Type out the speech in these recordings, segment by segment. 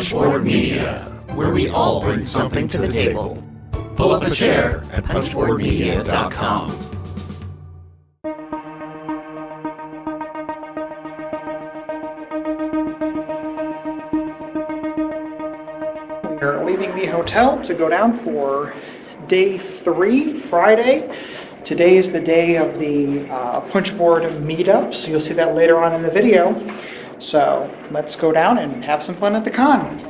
Punchboard Media, where we all bring something to the table. Pull up a chair at punchboardmedia.com. We're leaving the hotel to go down for day 3, Friday. Today is the day of the Punchboard meetup, so you'll see that later on in the video. So let's go down and have some fun at the con.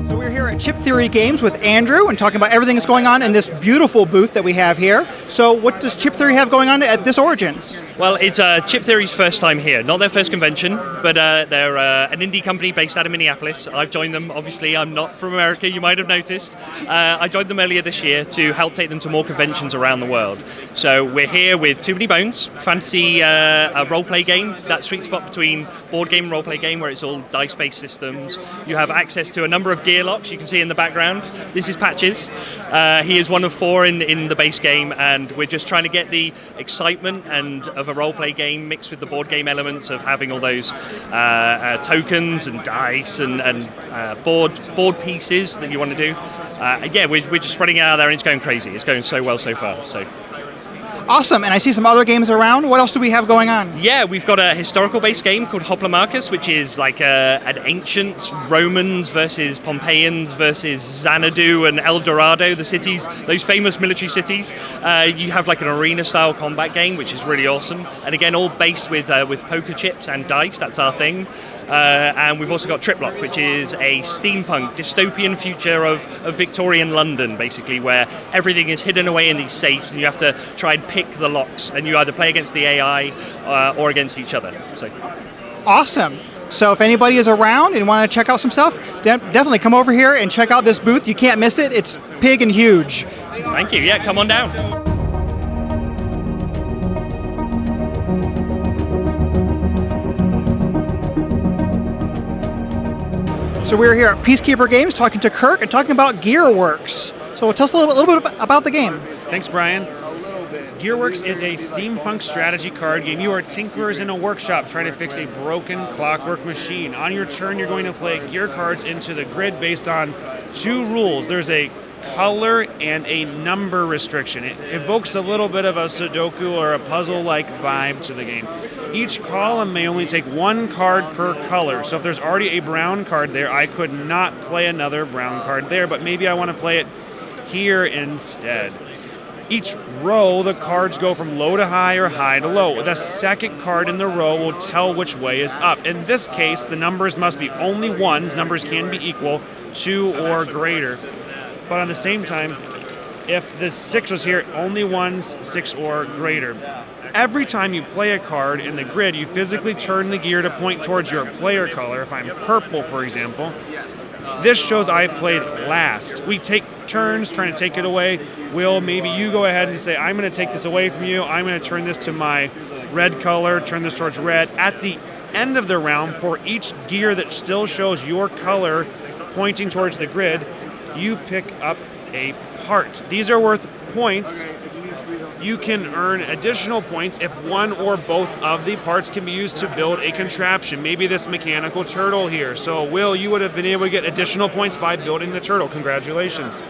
So we're here at Chip Theory Games with Andrew and talking about everything that's going on in this beautiful booth that we have here. So what does Chip Theory have going on at this Origins? Well, it's Chip Theory's first time here. Not their first convention, but they're an indie company based out of Minneapolis. I've joined them. Obviously, I'm not from America, you might have noticed. I joined them earlier this year to help take them to more conventions around the world. So we're here with Too Many Bones, fantasy a role-play game, that sweet spot between board game and role-play game where it's all dice-based systems. You have access to a number of gear locks you can see in the background. This is Patches. He is one of 4 in the base game, and we're just trying to get the excitement and of a role-play game mixed with the board game elements of having all those tokens and dice and board pieces that you want to do. Yeah, we're just spreading it out there and it's going crazy. It's going so well so far. So. Awesome, and I see some other games around. What else do we have going on? Yeah, we've got a historical-based game called Hoplomachus, which is like an ancient Romans versus Pompeians versus Xanadu and El Dorado, the cities, those famous military cities. You have like an arena-style combat game, which is really awesome. And again, all based with poker chips and dice. That's our thing. And we've also got Triplock, which is a steampunk dystopian future of Victorian London, basically, where everything is hidden away in these safes and you have to try and pick the locks, and you either play against the AI or against each other. So, awesome. So if anybody is around and want to check out some stuff, definitely come over here and check out this booth. You can't miss it. It's big and huge. Thank you. Yeah, come on down. So we're here at Peacekeeper Games talking to Kirk and talking about Gearworks. So tell us a little bit about the game. Thanks, Brian. Gearworks is a steampunk strategy card game. You are tinkerers in a workshop trying to fix a broken clockwork machine. On your turn, you're going to play gear cards into the grid based on 2 rules. There's a color and a number restriction. It evokes a little bit of a Sudoku or a puzzle-like vibe to the game. Each column may only take 1 card per color. So if there's already a brown card there, I could not play another brown card there, but maybe I want to play it here instead. Each row, the cards go from low to high or high to low. The second card in the row will tell which way is up. In this case, the numbers must be only 1s. Numbers can be equal, 2 or greater. But on the same time, if the 6 was here, only 1s, 6 or greater. Every time you play a card in the grid, you physically turn the gear to point towards your player color. If I'm purple, for example, this shows I played last. We take turns trying to take it away. Will, maybe you go ahead and say, I'm going to take this away from you. I'm going to turn this to my red color, turn this towards red. At the end of the round, for each gear that still shows your color pointing towards the grid, you pick up a part. These are worth points. You can earn additional points if one or both of the parts can be used to build a contraption. Maybe this mechanical turtle here. So, Will, you would have been able to get additional points by building the turtle. Congratulations.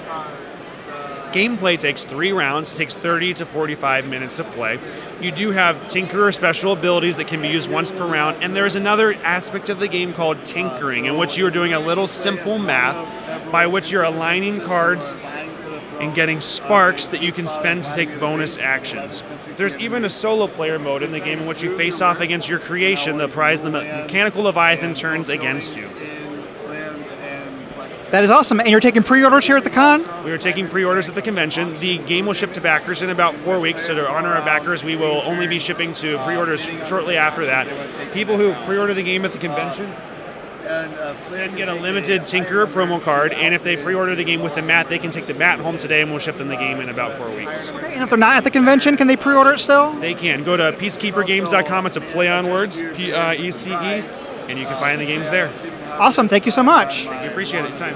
Gameplay takes 3 rounds, takes 30 to 45 minutes to play. You do have Tinkerer special abilities that can be used once per round, and there's another aspect of the game called tinkering, in which you are doing a little simple math by which you're aligning cards and getting sparks that you can spend to take bonus actions. There's even a solo player mode in the game in which you face off against your creation. The prize, the mechanical Leviathan, turns against you. That is awesome. And you're taking pre-orders here at the con? We are taking pre-orders at the convention. The game will ship to backers in about 4 weeks, so to honor our backers, we will only be shipping to pre-orders shortly after that. People who pre-order the game at the convention then get a limited Tinkerer promo card, and if they pre-order the game with the mat, they can take the mat home today, and we'll ship them the game in about 4 weeks. Okay, and if they're not at the convention, can they pre-order it still? They can. Go to peacekeepergames.com. It's a play on words, P-I-E-C-E, and you can find the games there. Awesome. Thank you so much. Thank you. Appreciate it. Your time.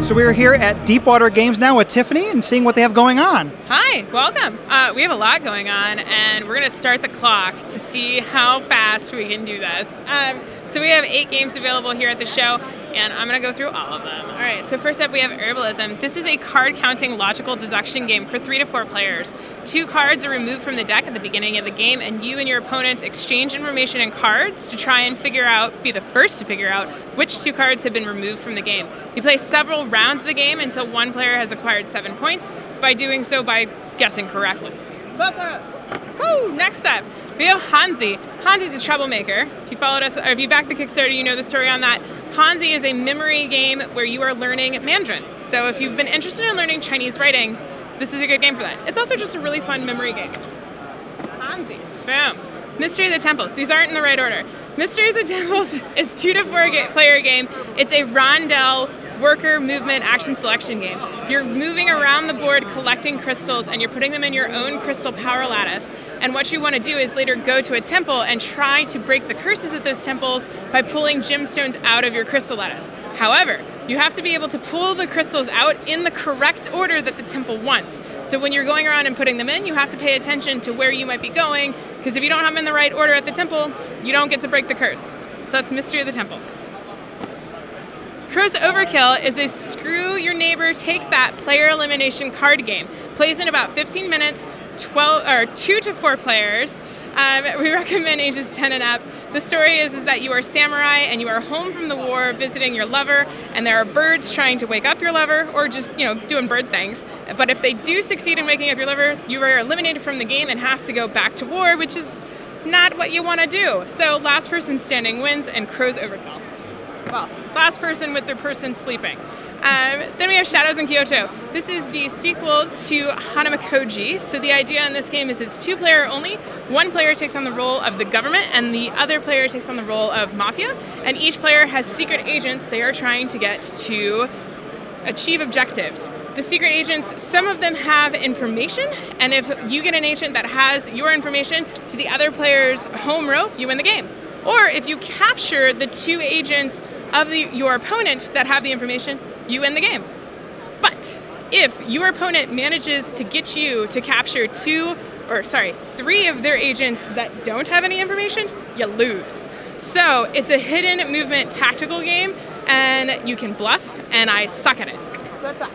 So we're here at Deepwater Games now with Tiffany and seeing what they have going on. Hi, welcome. We have a lot going on, and we're going to start the clock to see how fast we can do this. So we have 8 games available here at the show, and I'm going to go through all of them. All right, so first up we have Herbalism. This is a card-counting logical deduction game for 3 to 4 players. 2 cards are removed from the deck at the beginning of the game, and you and your opponents exchange information and cards to try and be the first to figure out which 2 cards have been removed from the game. You play several rounds of the game until one player has acquired 7 points, by doing so by guessing correctly. Next up, we have Hansi. Hansi's a troublemaker. If you followed us, or if you backed the Kickstarter, you know the story on that. Hansi is a memory game where you are learning Mandarin. So if you've been interested in learning Chinese writing, this is a good game for that. It's also just a really fun memory game. Hansi. Boom. Mystery of the Temples. These aren't in the right order. Mystery of the Temples is 2 to 4 player game. It's a rondel worker movement action selection game. You're moving around the board collecting crystals, and you're putting them in your own crystal power lattice. And what you want to do is later go to a temple and try to break the curses at those temples by pulling gemstones out of your crystal lattice. However, you have to be able to pull the crystals out in the correct order that the temple wants. So when you're going around and putting them in, you have to pay attention to where you might be going, because if you don't have them in the right order at the temple, you don't get to break the curse. So that's Mystery of the Temple. Crow's Overkill is a screw your neighbor, take that player elimination card game. Plays in about 15 minutes, 2 to 4 players. We recommend ages 10 and up. The story is that you are samurai and you are home from the war visiting your lover, and there are birds trying to wake up your lover, or just, doing bird things. But if they do succeed in waking up your lover, you are eliminated from the game and have to go back to war, which is not what you want to do. So last person standing wins, and Crow's Overkill. Well, last person with their person sleeping. Then we have Shadows in Kyoto. This is the sequel to Hanamakoji. So the idea in this game is it's 2-player only. 1 player takes on the role of the government, and the other player takes on the role of mafia. And each player has secret agents they are trying to get to achieve objectives. The secret agents, some of them have information, and if you get an agent that has your information to the other player's home row, you win the game. Or if you capture the 2 agents of your opponent that have the information, you win the game. But if your opponent manages to get you to capture 3 of their agents that don't have any information, you lose. So it's a hidden movement tactical game, and you can bluff, and I suck at it. So that's that.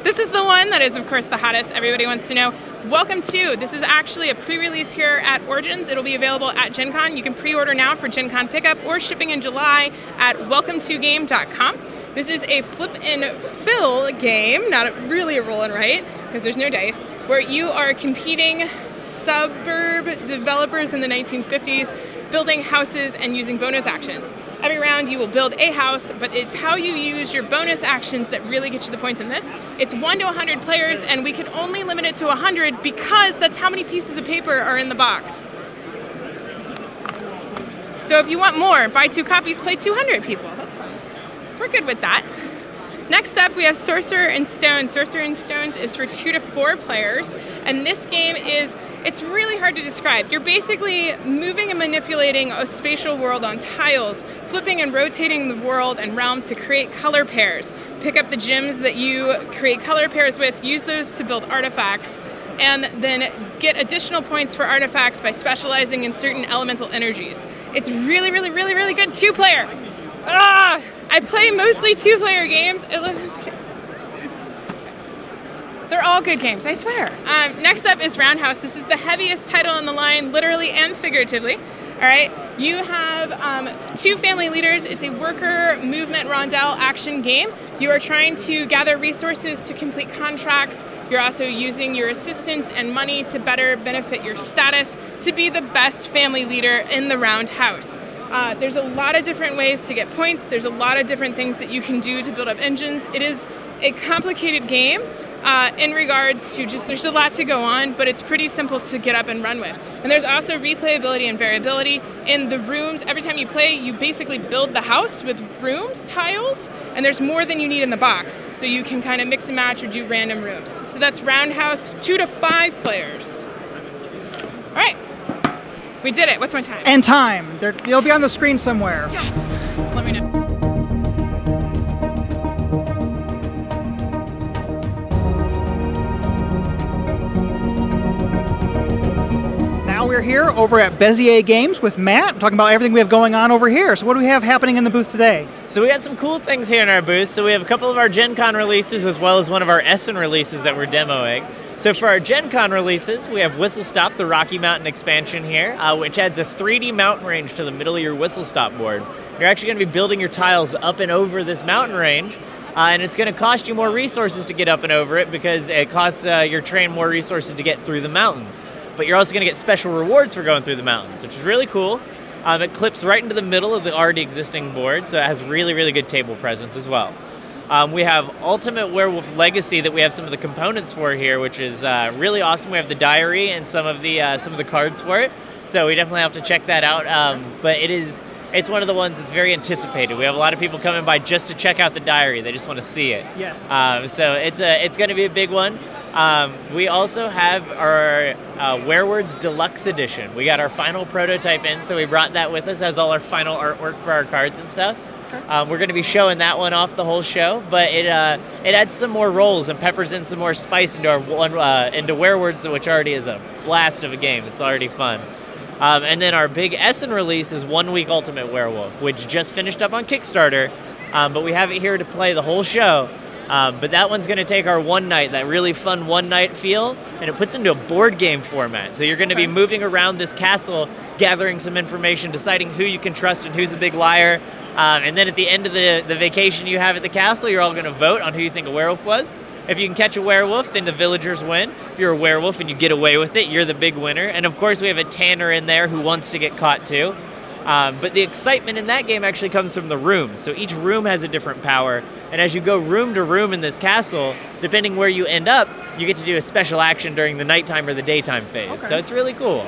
This is the one that is, of course, the hottest. Everybody wants to know. Welcome to. This is actually a pre-release here at Origins. It'll be available at Gen Con. You can pre-order now for Gen Con pickup or shipping in July at welcometogame.com. This is a flip and fill game, not really a roll and write, because there's no dice, where you are competing suburb developers in the 1950s, building houses and using bonus actions. Every round you will build a house, but it's how you use your bonus actions that really get you the points in this. It's 1 to 100 players, and we could only limit it to 100 because that's how many pieces of paper are in the box. So if you want more, buy 2 copies, play 200 people. That's fine. We're good with that. Next up, we have Sorcerer and Stones. Sorcerer and Stones is for 2 to 4 players, and this game it's really hard to describe. You're basically moving and manipulating a spatial world on tiles, flipping and rotating the world and realm to create color pairs. Pick up the gems that you create color pairs with, use those to build artifacts, and then get additional points for artifacts by specializing in certain elemental energies. It's really, really, really, really good 2-player. I play mostly 2-player games. I love this game. They're all good games, I swear. Next up is Roundhouse. This is the heaviest title on the line, literally and figuratively. All right, you have 2 family leaders. It's a worker movement rondel action game. You are trying to gather resources to complete contracts. You're also using your assistance and money to better benefit your status to be the best family leader in the Roundhouse. There's a lot of different ways to get points. There's a lot of different things that you can do to build up engines. It is a complicated game. In regards to there's a lot to go on, but it's pretty simple to get up and run with. And there's also replayability and variability in the rooms. Every time you play, you basically build the house with rooms, tiles, and there's more than you need in the box. So you can kind of mix and match or do random rooms. So that's Roundhouse, 2 to 5 players. All right, we did it. What's my time? And time. It'll be on the screen somewhere. Yes. Let me know. we're here over at Bézier Games with Matt, talking about everything we have going on over here. So what do we have happening in the booth today? So we got some cool things here in our booth. So we have a couple of our Gen Con releases as well as one of our Essen releases that we're demoing. So for our Gen Con releases, we have Whistle Stop, the Rocky Mountain expansion here, which adds a 3D mountain range to the middle of your Whistle Stop board. You're actually going to be building your tiles up and over this mountain range, and it's going to cost you more resources to get up and over it because it costs your train more resources to get through the mountains. But you're also going to get special rewards for going through the mountains, which is really cool. It clips right into the middle of the already existing board, so it has really, really good table presence as well. We have Ultimate Werewolf Legacy that we have some of the components for here, which is really awesome. We have the diary and some of the cards for it, so we definitely have to check that out. But it's one of the ones that's very anticipated. We have a lot of people coming by just to check out the diary. They just want to see it. Yes. So it's going to be a big one. We also have our Werewords Deluxe Edition. We got our final prototype in, so we brought that with us as all our final artwork for our cards and stuff. We're going to be showing that one off the whole show, but it adds some more rolls and peppers in some more spice into into Werewords, which already is a blast of a game. It's already fun. And then our big Essen release is 1 Week Ultimate Werewolf, which just finished up on Kickstarter, but we have it here to play the whole show. But that one's going to take our one night, that really fun one night feel, and it puts into a board game format. So you're going to be moving around this castle, gathering some information, deciding who you can trust and who's a big liar. And then at the end of the vacation you have at the castle, you're all going to vote on who you think a werewolf was. If you can catch a werewolf, then the villagers win. If you're a werewolf and you get away with it, you're the big winner. And of course, we have a tanner in there who wants to get caught too. But the excitement in that game actually comes from the rooms. So each room has a different power. And as you go room to room in this castle, depending where you end up, you get to do a special action during the nighttime or the daytime phase. Okay. So it's really cool.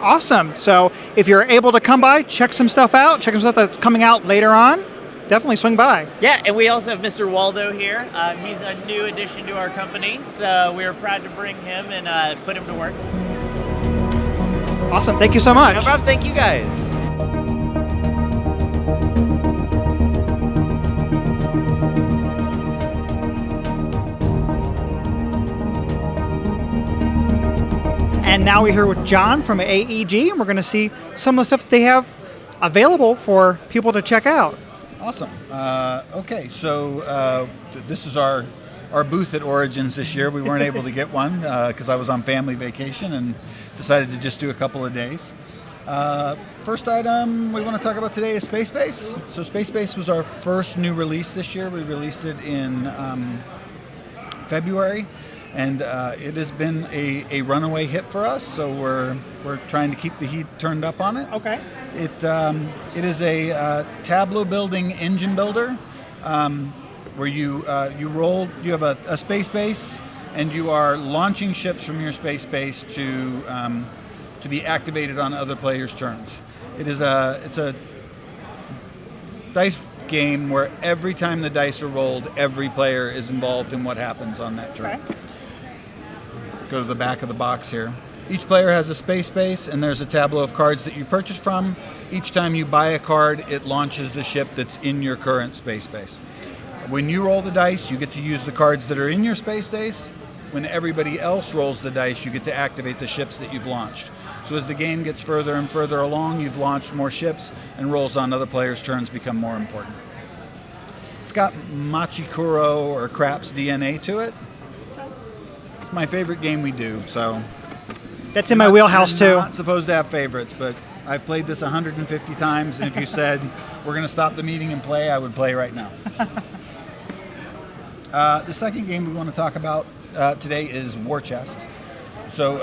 Awesome. So if you're able to come by, check some stuff out, check some stuff that's coming out later on, definitely swing by. Yeah, and we also have Mr. Waldo here. He's a new addition to our company, so we're proud to bring him and put him to work. Awesome. Thank you so much. No problem. Thank you guys. And now we're here with John from AEG, and we're going to see some of the stuff that they have available for people to check out. Awesome. Okay, so this is our booth at Origins this year. We weren't able to get one because I was on family vacation and decided to just do a couple of days. First item we want to talk about today is Space Base. So Space Base was our first new release this year. We released it in February. And it has been a runaway hit for us, so we're trying to keep the heat turned up on it. Okay. It is a tableau building engine builder where you have a space base and you are launching ships from your space base to be activated on other players' turns. It's a dice game where every time the dice are rolled, every player is involved in what happens on that turn. Okay. Go to the back of the box here. Each player has a space base, and there's a tableau of cards that you purchase from. Each time you buy a card, it launches the ship that's in your current space base. When you roll the dice, you get to use the cards that are in your space base. When everybody else rolls the dice, you get to activate the ships that you've launched. So as the game gets further and further along, you've launched more ships, and rolls on other players' turns become more important. It's got Machikuro or Craps DNA to it. It's my favorite game we do, so... That's in my wheelhouse, too. I'm not supposed to have favorites, but I've played this 150 times, and if you said, we're going to stop the meeting and play, I would play right now. The second game we want to talk about today is War Chest. So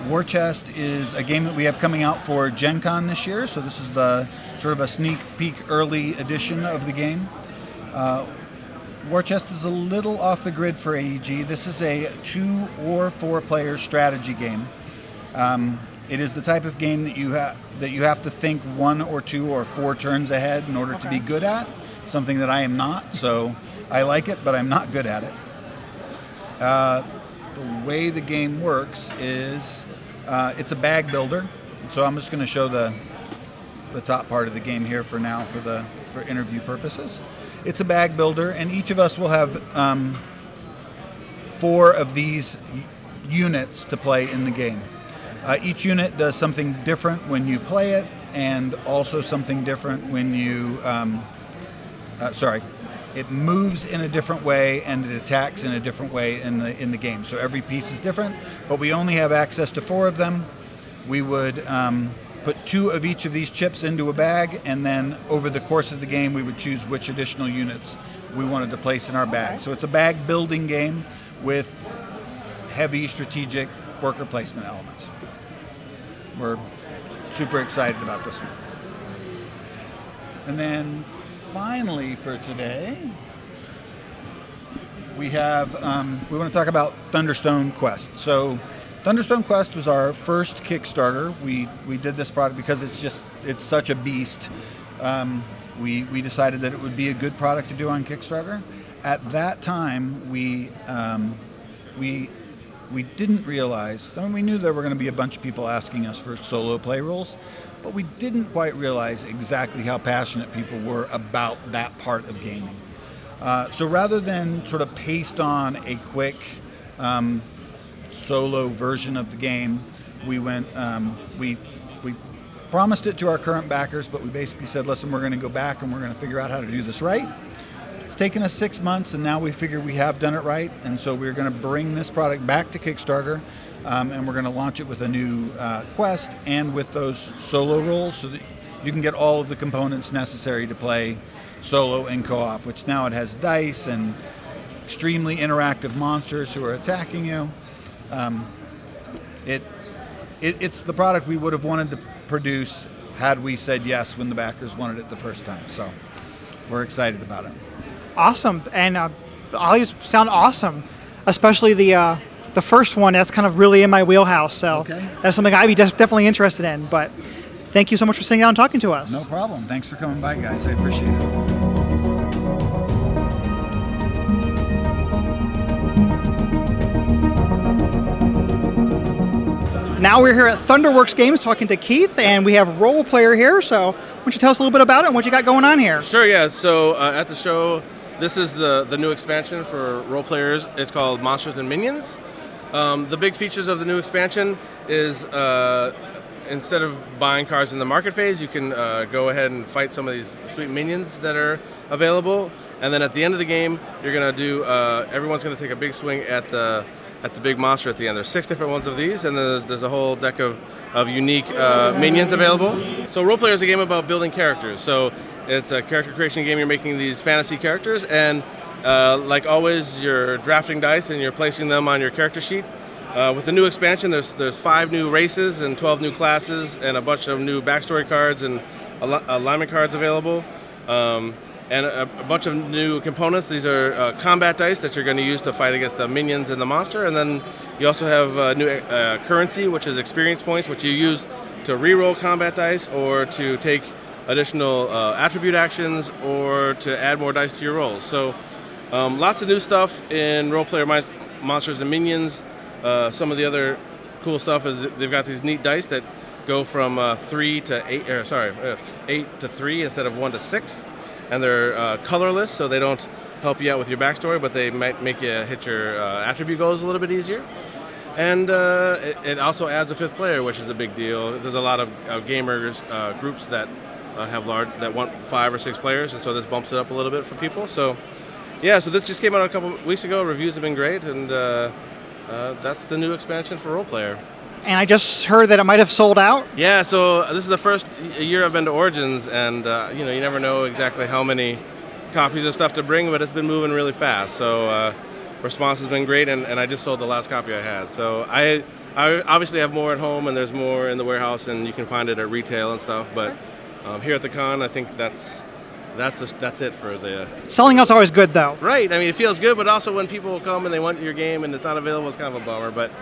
War Chest is a game that we have coming out for Gen Con this year, so this is the sort of a sneak peek early edition of the game. War Chest is a little off the grid for AEG. This is a 2 or 4 player strategy game. It is the type of game that you have to think 1 or 2 or 4 turns ahead in order to be good at, something that I am not, so I like it, but I'm not good at it. The way the game works is it's a bag builder, so I'm just going to show the top part of the game here for now for interview purposes. It's a bag builder, and each of us will have 4 of these units to play in the game. Each unit does something different when you play it, and also something different when you, it moves in a different way and it attacks in a different way in the game. So every piece is different, but we only have access to 4 of them. We would put 2 of each of these chips into a bag, and then over the course of the game we would choose which additional units we wanted to place in our bag. So it's a bag building game with heavy strategic worker placement elements. We're super excited about this one. And then finally for today, we have, we want to talk about Thunderstone Quest. So Thunderstone Quest was our first Kickstarter. We did this product because it's such a beast. We decided that it would be a good product to do on Kickstarter. At that time, we didn't realize, I mean, we knew there were going to be a bunch of people asking us for solo play rules, but we didn't quite realize exactly how passionate people were about that part of gaming. So rather than sort of paste on a quick solo version of the game, we went, we promised it to our current backers, but we basically said, listen, we're going to go back and we're going to figure out how to do this right. It's taken us 6 months, and now we figure we have done it right, and so we're going to bring this product back to Kickstarter, and we're going to launch it with a new quest and with those solo roles so that you can get all of the components necessary to play solo and co-op, which now it has dice and extremely interactive monsters who are attacking you. It's the product we would have wanted to produce had we said yes when the backers wanted it the first time, so we're excited about it. Awesome, and all these sound awesome, especially the first one. That's kind of really in my wheelhouse, so Okay. That's something I'd be definitely interested in. But thank you so much for sitting down and talking to us. No problem. Thanks for coming by, guys. I appreciate it. Now we're here at Thunderworks Games talking to Keith, and we have Role Player here, so why don't you tell us a little bit about it and what you got going on here? Sure, yeah. So at the show, this is the new expansion for role players. It's called Monsters and Minions. The big features of the new expansion is instead of buying cards in the market phase, you can go ahead and fight some of these sweet minions that are available. And then at the end of the game, you're going to do, everyone's going to take a big swing at the big monster at the end. There's 6 different ones of these, and then there's a whole deck of unique minions available. So Role Player is a game about building characters. So it's a character creation game. You're making these fantasy characters, and like always, you're drafting dice and you're placing them on your character sheet. With the new expansion, there's 5 new races and 12 new classes and a bunch of new backstory cards and alignment cards available. And a bunch of new components. These are combat dice that you're going to use to fight against the minions and the monster. And then you also have new currency, which is experience points, which you use to re-roll combat dice or to take additional attribute actions or to add more dice to your rolls. So lots of new stuff in Role Player Monsters and Minions. Some of the other cool stuff is they've got these neat dice that go from 8 to 3 instead of 1 to 6. And they're colorless, so they don't help you out with your backstory, but they might make you hit your attribute goals a little bit easier. And it also adds a 5th player, which is a big deal. There's a lot of gamers groups that that want 5 or 6 players, and so this bumps it up a little bit for people. So yeah, so this just came out a couple weeks ago. Reviews have been great, and that's the new expansion for Role Player. And I just heard that it might have sold out. Yeah, so this is the first year I've been to Origins, and you never know exactly how many copies of stuff to bring, but it's been moving really fast. So response has been great, and I just sold the last copy I had. So I obviously have more at home, and there's more in the warehouse, and you can find it at retail and stuff. But here at the con, I think that's it for the... Selling out's always good, though. Right. I mean, it feels good, but also when people come and they want your game and it's not available, it's kind of a bummer. But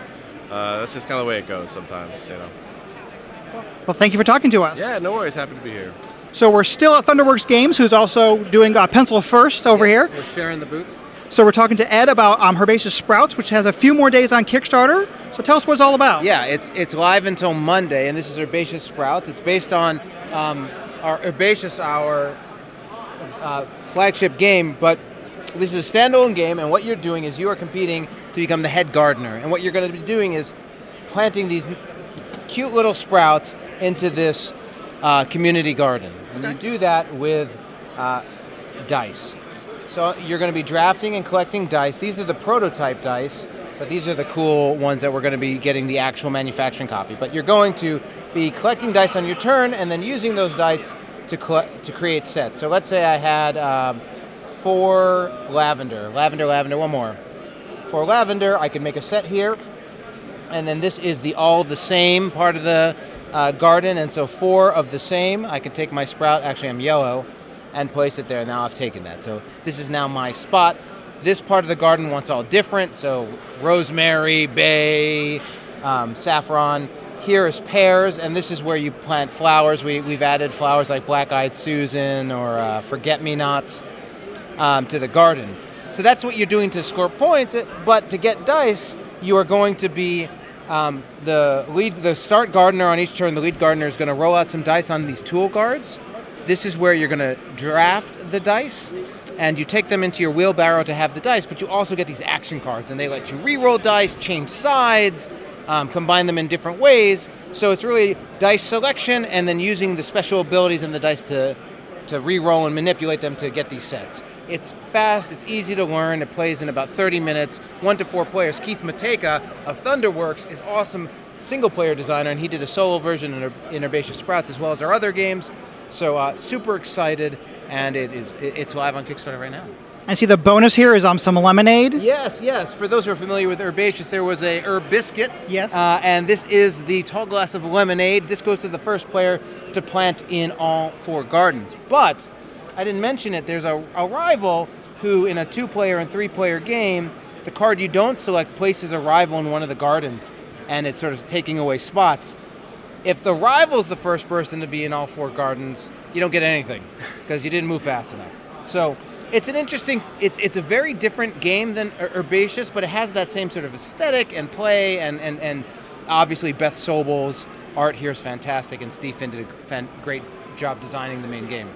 that's just kind of the way it goes sometimes, Well, thank you for talking to us. Yeah, no worries. Happy to be here. So we're still at Thunderworks Games, who's also doing Pencil First over here. We're sharing the booth. So we're talking to Ed about Herbaceous Sprouts, which has a few more days on Kickstarter. So tell us what it's all about. Yeah, it's live until Monday, and this is Herbaceous Sprouts. It's based on our Herbaceous Hour flagship game, but this is a standalone game, and what you're doing is you are competing to become the head gardener. And what you're going to be doing is planting these cute little sprouts into this community garden. And you do that with dice. So you're going to be drafting and collecting dice. These are the prototype dice, but these are the cool ones that we're going to be getting the actual manufacturing copy. But you're going to be collecting dice on your turn and then using those dice to create sets. So let's say I had 4 lavender, one more. 4 lavender, I can make a set here. And then this is the all the same part of the garden. And so 4 of the same, I can take my sprout, actually I'm yellow, and place it there. Now I've taken that. So this is now my spot. This part of the garden wants all different. So rosemary, bay, saffron. Here is pears, and this is where you plant flowers. We've added flowers like black-eyed Susan or forget-me-nots to the garden. So that's what you're doing to score points. But to get dice, you are going to be the start gardener on each turn. The lead gardener is going to roll out some dice on these tool guards. This is where you're going to draft the dice, and you take them into your wheelbarrow to have the dice, but you also get these action cards, and they let you re-roll dice, change sides, combine them in different ways. So it's really dice selection and then using the special abilities in the dice to re-roll and manipulate them to get these sets. It's fast, it's easy to learn, it plays in about 30 minutes, 1 to 4 players. Keith Mateka of Thunderworks is awesome single-player designer, and he did a solo version in Herbaceous Sprouts as well as our other games. So super excited, and it's live on Kickstarter right now. I see the bonus here is some lemonade. Yes. For those who are familiar with Herbaceous, there was a herb biscuit. Yes. And this is the tall glass of lemonade. This goes to the first player to plant in all 4 gardens. But I didn't mention it. There's a rival who, in a 2-player and 3-player game, the card you don't select places a rival in one of the gardens, and it's sort of taking away spots. If the rival's the first person to be in all 4 gardens, you don't get anything because you didn't move fast enough. So it's an interesting, it's a very different game than Herbaceous, but it has that same sort of aesthetic and play, and obviously Beth Sobel's art here is fantastic, and Steve Finn did a great job designing the main game.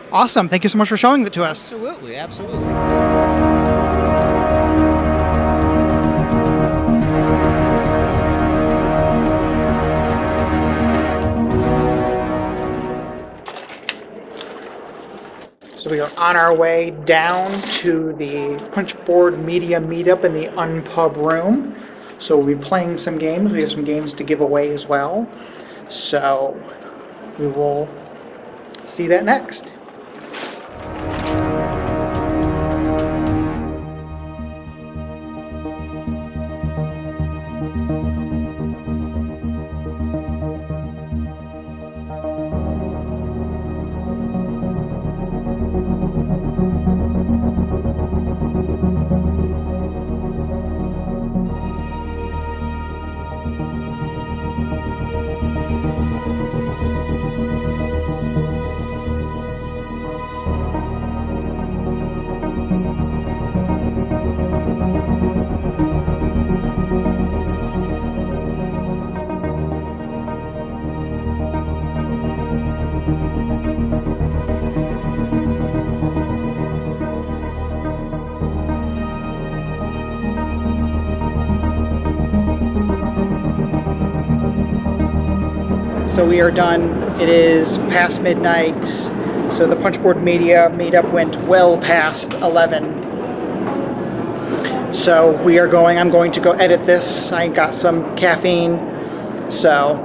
Awesome. Thank you so much for showing it to us. Absolutely. So we are on our way down to the Punchboard Media Meetup in the Unpub room. So we'll be playing some games. We have some games to give away as well. So we will see that next. So we are done. It is past midnight. So the Punchboard Media meetup went well past 11. So I'm going to go edit this. I got some caffeine. So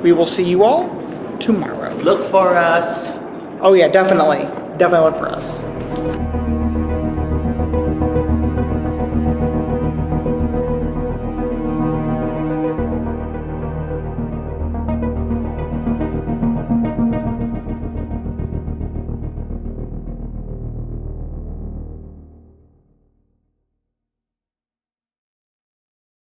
we will see you all tomorrow. Look for us. Oh yeah, definitely. Definitely look for us.